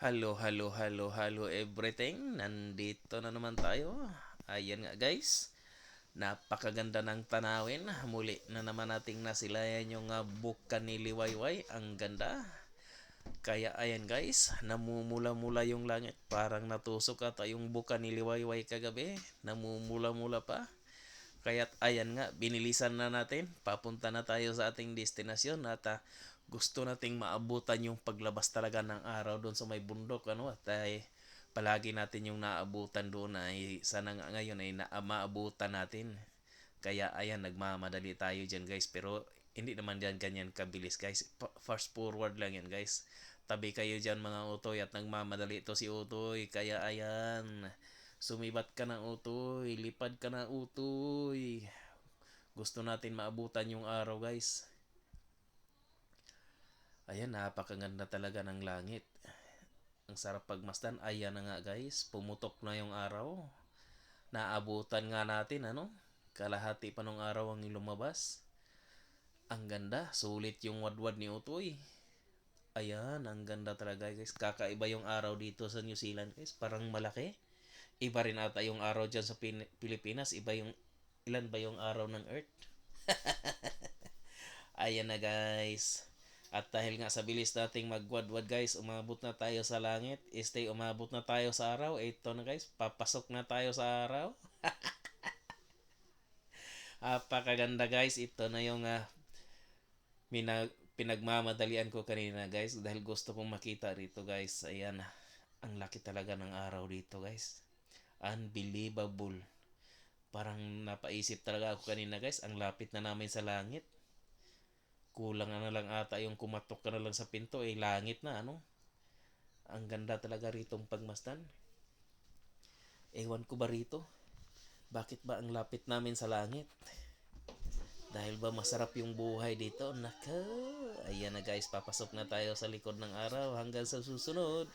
Hello, hello, hello, hello everything. Nandito na naman tayo. Ayan nga guys. Napakaganda ng tanawin. Muli na naman nating nasilayan yung bukan ni Liwayway. Ang ganda. Kaya ayan guys, namumula-mula yung langit. Parang natusok ata yung bukan ni Liwayway kagabi. Namumula-mula pa. Kaya't ayan nga, binilisan na natin. Papunta na tayo sa ating destinasyon at gusto nating maabutan yung paglabas talaga ng araw doon sa may bundok. At palagi natin yung naabutan doon ay sana nga ngayon ay maabutan natin. Kaya ayan, nagmamadali tayo dyan guys. Pero hindi naman dyan ganyan kabilis guys. Fast forward lang yan guys. Tabi kayo dyan mga utoy at nagmamadali ito si utoy. Kaya ayan, sumibat ka na utoy. Lipad ka na utoy. Gusto natin maabutan yung araw guys. Ayan, napakaganda talaga ng langit. Ang sarap pagmasdan. Ayan na nga guys, pumutok na yung araw. Naabutan nga natin kalahati pa nung araw ang lumabas. Ang ganda, sulit yung wadwad ni Utoy. Ayan, ang ganda talaga guys. Kakaiba yung araw dito sa New Zealand guys, parang malaki. Iba rin ata yung araw dyan sa Pilipinas. Iba yung, ilan ba yung araw ng Earth? Ayan na guys. At dahil nga sa bilis nating magwadwad guys, umabot na tayo sa langit. Umabot na tayo sa araw. Ito na guys, papasok na tayo sa araw. Apakaganda guys. Ito na yung pinagmamadalian ko kanina guys. Dahil gusto kong makita rito guys. Ayan, ang laki talaga ng araw dito guys. Unbelievable. Parang napaisip talaga ako kanina guys. Ang lapit na namin sa langit. Kulang na lang ata yung kumatok ka na lang sa pinto langit na Ang ganda talaga ritong pagmasdan. Ewan ko ba rito? Bakit ba ang lapit namin sa langit? Dahil ba masarap yung buhay dito? Naka! Ayan na guys, papasok na tayo sa likod ng araw hanggang sa susunod.